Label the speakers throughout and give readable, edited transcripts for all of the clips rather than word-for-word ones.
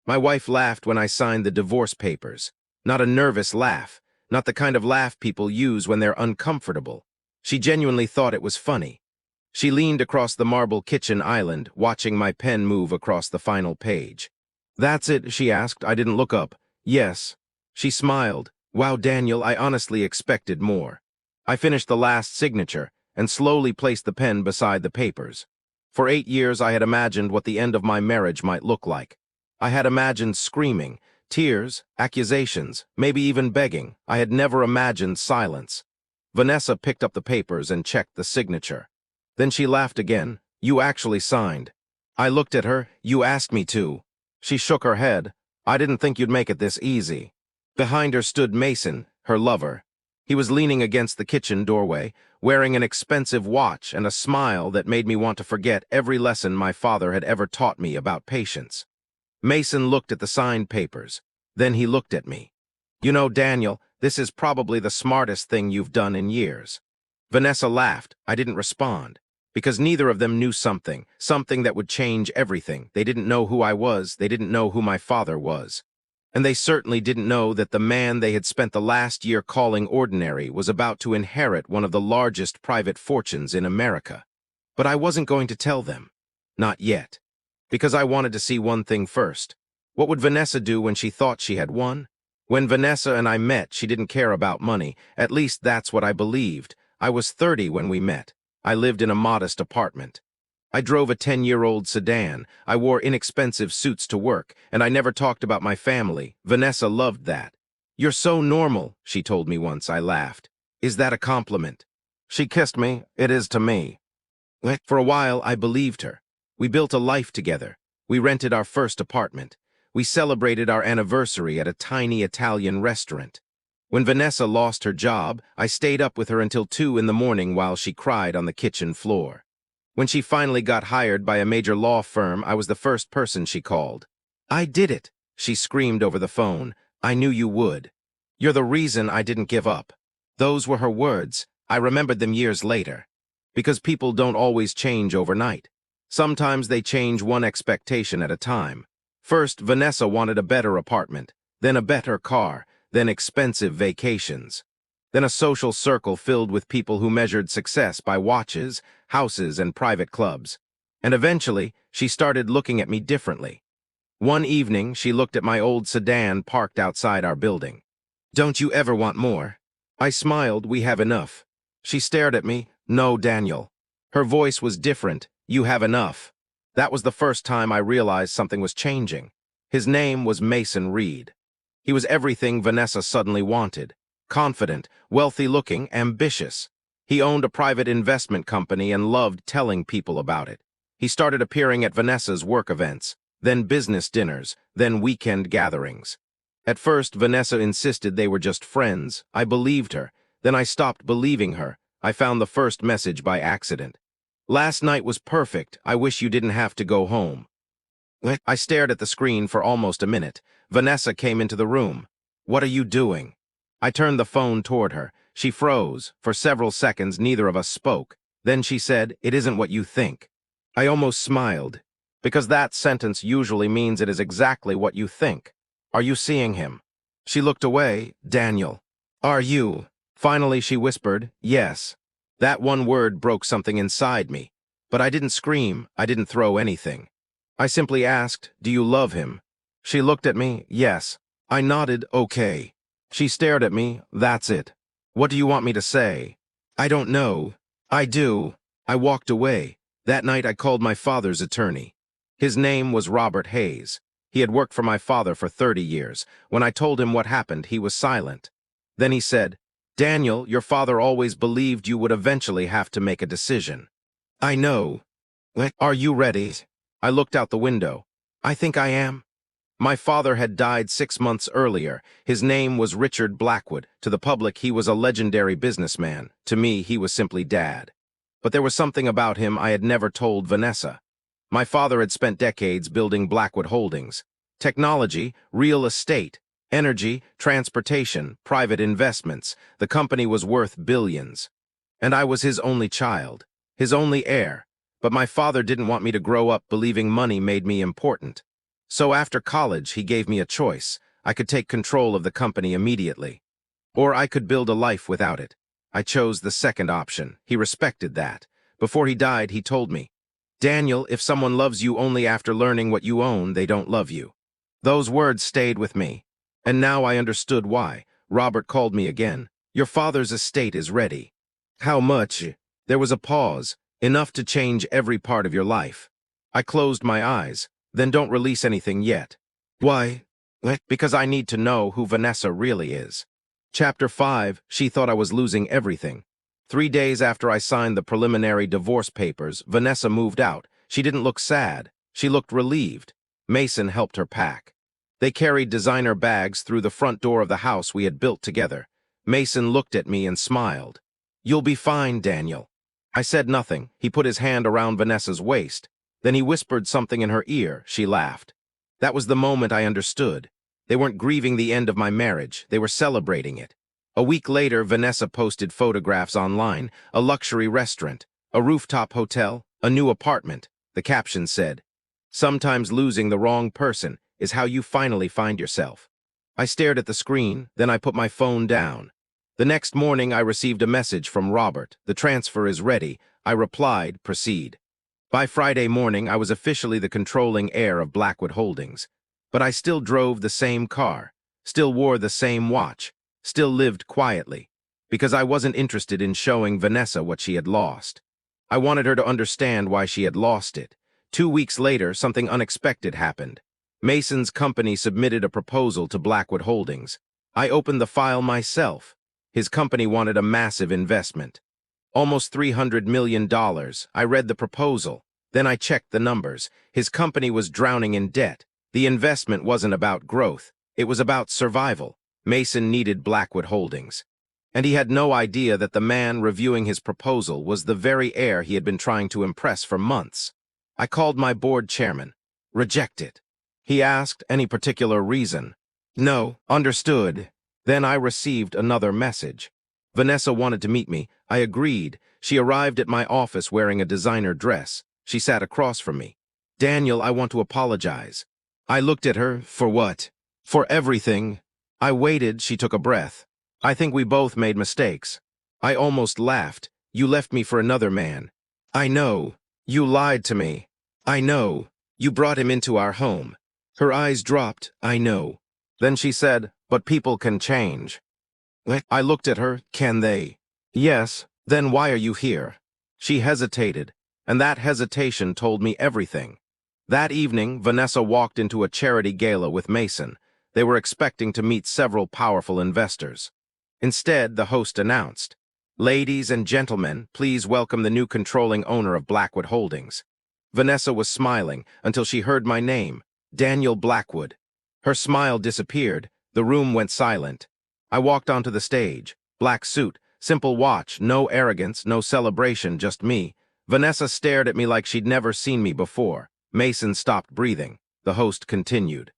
Speaker 1: My wife laughed when I signed the divorce papers. Not a nervous laugh, not the kind of laugh people use when they're uncomfortable. She genuinely thought it was funny. She leaned across the marble kitchen island, watching my pen move across the final page. "That's it?" she asked. I didn't look up. "Yes." She smiled. "Wow, Daniel, I honestly expected more." I finished the last signature and slowly placed the pen beside the papers. For 8 years I had imagined what the end of my marriage might look like. I had imagined screaming, tears, accusations, maybe even begging. I had never imagined silence. Vanessa picked up the papers and checked the signature. Then she laughed again. "You actually signed." I looked at her. "You asked me to." She shook her head. "I didn't think you'd make it this easy." Behind her stood Mason, her lover. He was leaning against the kitchen doorway, wearing an expensive watch and a smile that made me want to forget every lesson my father had ever taught me about patience. Mason looked at the signed papers. Then he looked at me. "You know, Daniel, this is probably the smartest thing you've done in years." Vanessa laughed. I didn't respond. Because neither of them knew something that would change everything. They didn't know who I was. They didn't know who my father was. And they certainly didn't know that the man they had spent the last year calling ordinary was about to inherit one of the largest private fortunes in America. But I wasn't going to tell them. Not yet. Because I wanted to see one thing first. What would Vanessa do when she thought she had won? When Vanessa and I met, she didn't care about money. At least that's what I believed. I was 30 when we met. I lived in a modest apartment. I drove a 10-year-old sedan. I wore inexpensive suits to work, and I never talked about my family. Vanessa loved that. "You're so normal," she told me once. I laughed. "Is that a compliment?" She kissed me. "It is to me." For a while, I believed her. We built a life together. We rented our first apartment. We celebrated our anniversary at a tiny Italian restaurant. When Vanessa lost her job, I stayed up with her until 2 in the morning while she cried on the kitchen floor. When she finally got hired by a major law firm, I was the first person she called. "I did it," she screamed over the phone. "I knew you would. You're the reason I didn't give up." Those were her words. I remembered them years later. Because people don't always change overnight. Sometimes they change one expectation at a time. First, Vanessa wanted a better apartment, then a better car, then expensive vacations. Then a social circle filled with people who measured success by watches, houses, and private clubs. And eventually, she started looking at me differently. One evening, she looked at my old sedan parked outside our building. "Don't you ever want more?" I smiled. "We have enough." She stared at me. "No, Daniel." Her voice was different. "You have enough." That was the first time I realized something was changing. His name was Mason Reed. He was everything Vanessa suddenly wanted. Confident, wealthy-looking, ambitious. He owned a private investment company and loved telling people about it. He started appearing at Vanessa's work events, then business dinners, then weekend gatherings. At first, Vanessa insisted they were just friends. I believed her. Then I stopped believing her. I found the first message by accident. "Last night was perfect. I wish you didn't have to go home." I stared at the screen for almost a minute. Vanessa came into the room. "What are you doing?" I turned the phone toward her. She froze. For several seconds, neither of us spoke. Then she said, "It isn't what you think." I almost smiled, because that sentence usually means it is exactly what you think. "Are you seeing him?" She looked away. "Daniel." "Are you?" Finally, she whispered, "Yes." That one word broke something inside me. But I didn't scream. I didn't throw anything. I simply asked, "Do you love him?" She looked at me. "Yes." I nodded. "Okay." She stared at me. "That's it. What do you want me to say?" "I don't know." "I do." I walked away. That night I called my father's attorney. His name was Robert Hayes. He had worked for my father for 30 years. When I told him what happened, he was silent. Then he said, "Daniel, your father always believed you would eventually have to make a decision." "I know." "Are you ready?" I looked out the window. "I think I am." My father had died 6 months earlier. His name was Richard Blackwood. To the public, he was a legendary businessman. To me, he was simply Dad. But there was something about him I had never told Vanessa. My father had spent decades building Blackwood Holdings. Technology, real estate, energy, transportation, private investments. The company was worth billions. And I was his only child, his only heir. But my father didn't want me to grow up believing money made me important. So after college, he gave me a choice. I could take control of the company immediately, or I could build a life without it. I chose the second option. He respected that. Before he died, he told me, "Daniel, if someone loves you only after learning what you own, they don't love you." Those words stayed with me. And now I understood why. Robert called me again. "Your father's estate is ready." "How much?" There was a pause, enough to change every part of your life. I closed my eyes. "Then don't release anything yet." "Why?" "Because I need to know who Vanessa really is." Chapter 5, she thought I was losing everything. 3 days after I signed the preliminary divorce papers, Vanessa moved out. She didn't look sad. She looked relieved. Mason helped her pack. They carried designer bags through the front door of the house we had built together. Mason looked at me and smiled. "You'll be fine, Daniel." I said nothing. He put his hand around Vanessa's waist. Then he whispered something in her ear. She laughed. That was the moment I understood. They weren't grieving the end of my marriage. They were celebrating it. A week later, Vanessa posted photographs online, a luxury restaurant, a rooftop hotel, a new apartment. The caption said, "Sometimes losing the wrong person is how you finally find yourself." I stared at the screen, then I put my phone down. The next morning, I received a message from Robert. "The transfer is ready." I replied, "Proceed." By Friday morning, I was officially the controlling heir of Blackwood Holdings. But I still drove the same car, still wore the same watch, still lived quietly, because I wasn't interested in showing Vanessa what she had lost. I wanted her to understand why she had lost it. 2 weeks later, something unexpected happened. Mason's company submitted a proposal to Blackwood Holdings. I opened the file myself. His company wanted a massive investment. Almost $300 million. I read the proposal. Then I checked the numbers. His company was drowning in debt. The investment wasn't about growth. It was about survival. Mason needed Blackwood Holdings. And he had no idea that the man reviewing his proposal was the very heir he had been trying to impress for months. I called my board chairman. "Reject it." He asked, "Any particular reason?" "No." "Understood." Then I received another message. Vanessa wanted to meet me. I agreed. She arrived at my office wearing a designer dress. She sat across from me. "Daniel, I want to apologize." I looked at her. "For what?" "For everything." I waited. She took a breath. "I think we both made mistakes." I almost laughed. "You left me for another man." "I know. You lied to me." "I know. You brought him into our home." Her eyes dropped. "I know." Then she said, "But people can change." I looked at her. "Can they?" "Yes." "Then why are you here?" She hesitated, and that hesitation told me everything. That evening, Vanessa walked into a charity gala with Mason. They were expecting to meet several powerful investors. Instead, the host announced, "Ladies and gentlemen, please welcome the new controlling owner of Blackwood Holdings." Vanessa was smiling until she heard my name, Daniel Blackwood. Her smile disappeared. The room went silent. I walked onto the stage. Black suit, simple watch, no arrogance, no celebration, just me. Vanessa stared at me like she'd never seen me before. Mason stopped breathing. The host continued.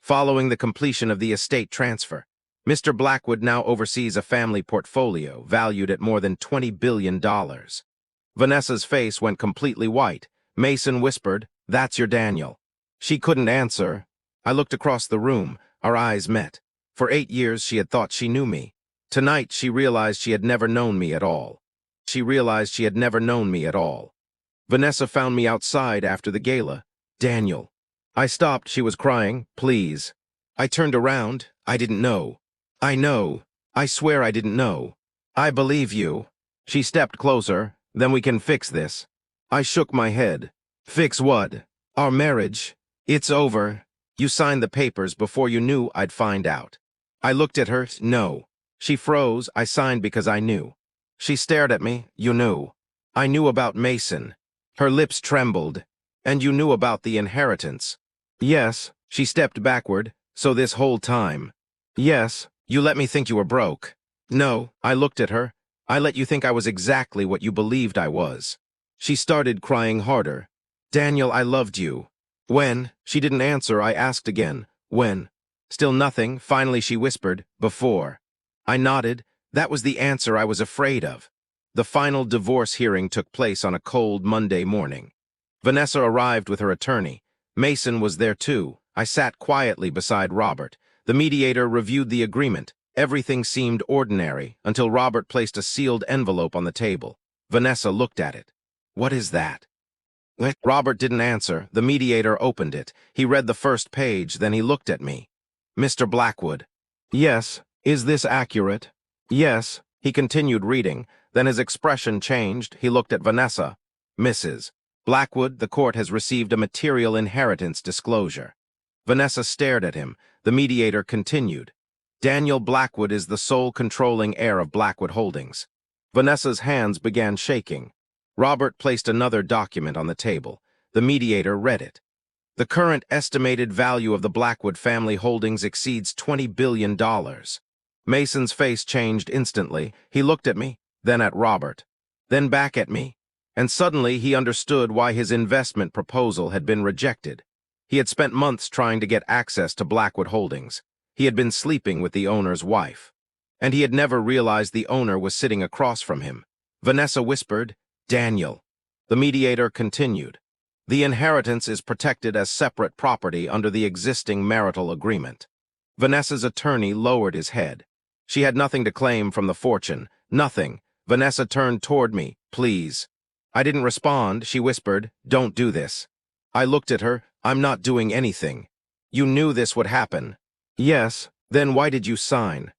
Speaker 1: "Following the completion of the estate transfer, Mr. Blackwood now oversees a family portfolio valued at more than $20 billion. Vanessa's face went completely white. Mason whispered, "That's your Daniel." She couldn't answer. I looked across the room. Our eyes met. For 8 years, she had thought she knew me. Tonight, she realized she had never known me at all. She realized she had never known me at all. Vanessa found me outside after the gala. "Daniel." I stopped. She was crying. "Please." I turned around. "I didn't know." "I know. I swear I didn't know." "I believe you." She stepped closer. "Then we can fix this." I shook my head. "Fix what?" "Our marriage. It's over. You signed the papers before you knew I'd find out." I looked at her. "No." She froze. "I signed because I knew." She stared at me. "You knew." "I knew about Mason." Her lips trembled. "And you knew about the inheritance." "Yes." She stepped backward. "So this whole time." "Yes." "You let me think you were broke." "No." I looked at her. "I let you think I was exactly what you believed I was." She started crying harder. "Daniel, I loved you." "When?" She didn't answer. I asked again. "When?" Still nothing. Finally she whispered, "Before." I nodded. That was the answer I was afraid of. The final divorce hearing took place on a cold Monday morning. Vanessa arrived with her attorney. Mason was there too. I sat quietly beside Robert. The mediator reviewed the agreement. Everything seemed ordinary until Robert placed a sealed envelope on the table. Vanessa looked at it. "What is that?" Robert didn't answer. The mediator opened it. He read the first page, then he looked at me. "Mr. Blackwood." "Yes. Is this accurate?" "Yes." He continued reading. Then his expression changed. He looked at Vanessa. "Mrs. Blackwood, the court has received a material inheritance disclosure." Vanessa stared at him. The mediator continued. "Daniel Blackwood is the sole controlling heir of Blackwood Holdings." Vanessa's hands began shaking. Robert placed another document on the table. The mediator read it. "The current estimated value of the Blackwood family holdings exceeds $20 billion. Mason's face changed instantly. He looked at me, then at Robert, then back at me. And suddenly he understood why his investment proposal had been rejected. He had spent months trying to get access to Blackwood Holdings. He had been sleeping with the owner's wife. And he had never realized the owner was sitting across from him. Vanessa whispered, "Daniel." The mediator continued. "The inheritance is protected as separate property under the existing marital agreement." Vanessa's attorney lowered his head. She had nothing to claim from the fortune. Nothing. Vanessa turned toward me. "Please." I didn't respond. She whispered, "Don't do this." I looked at her. "I'm not doing anything." "You knew this would happen." "Yes. Then why did you sign?"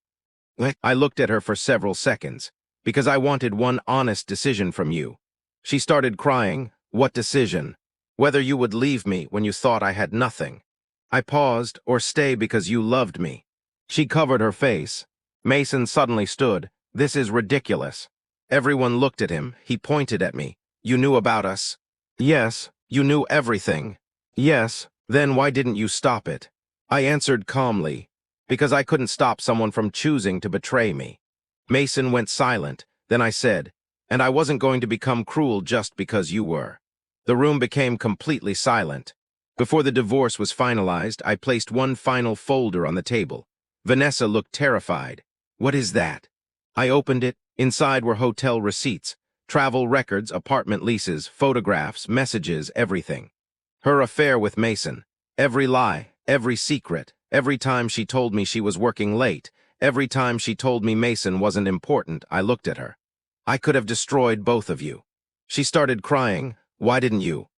Speaker 1: I looked at her for several seconds. "Because I wanted one honest decision from you." She started crying. "What decision?" "Whether you would leave me when you thought I had nothing." I paused, "Or stay because you loved me." She covered her face. Mason suddenly stood. "This is ridiculous." Everyone looked at him. He pointed at me. "You knew about us." "Yes." "You knew everything." "Yes." "Then why didn't you stop it?" I answered calmly, "Because I couldn't stop someone from choosing to betray me." Mason went silent. Then I said, "And I wasn't going to become cruel just because you were." The room became completely silent. Before the divorce was finalized, I placed one final folder on the table. Vanessa looked terrified. "What is that?" I opened it. Inside were hotel receipts, travel records, apartment leases, photographs, messages, everything. Her affair with Mason. Every lie, every secret, every time she told me she was working late, every time she told me Mason wasn't important. I looked at her. "I could have destroyed both of you." She started crying. "Why didn't you?"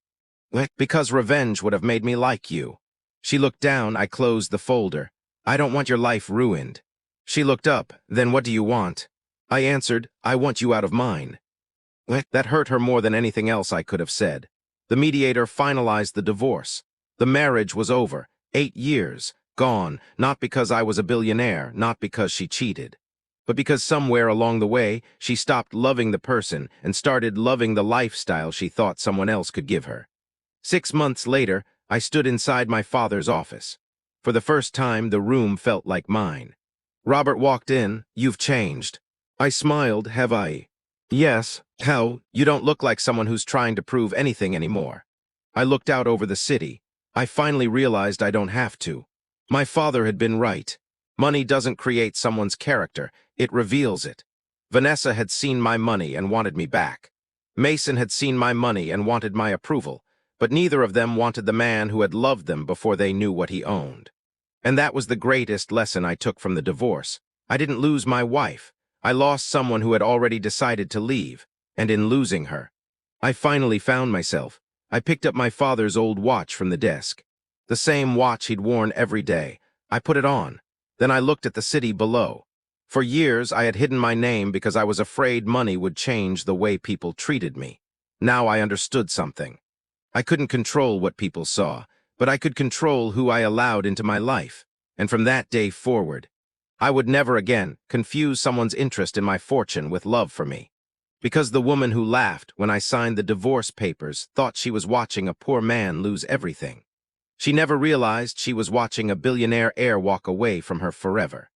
Speaker 1: "Because revenge would have made me like you." She looked down. I closed the folder. "I don't want your life ruined." She looked up. "Then what do you want?" I answered, "I want you out of mine." That hurt her more than anything else I could have said. The mediator finalized the divorce. The marriage was over. 8 years, gone, not because I was a billionaire, not because she cheated, but because somewhere along the way, she stopped loving the person and started loving the lifestyle she thought someone else could give her. 6 months later, I stood inside my father's office. For the first time, the room felt like mine. Robert walked in. "You've changed." I smiled. "Have I?" "Yes." "How? You don't look like someone who's trying to prove anything anymore." I looked out over the city. I finally realized I don't have to. My father had been right. Money doesn't create someone's character, it reveals it. Vanessa had seen my money and wanted me back. Mason had seen my money and wanted my approval, but neither of them wanted the man who had loved them before they knew what he owned. And that was the greatest lesson I took from the divorce. I didn't lose my wife. I lost someone who had already decided to leave, and in losing her, I finally found myself. I picked up my father's old watch from the desk. The same watch he'd worn every day. I put it on. Then I looked at the city below. For years, I had hidden my name because I was afraid money would change the way people treated me. Now I understood something. I couldn't control what people saw, but I could control who I allowed into my life. And from that day forward, I would never again confuse someone's interest in my fortune with love for me. Because the woman who laughed when I signed the divorce papers thought she was watching a poor man lose everything. She never realized she was watching a billionaire heir walk away from her forever.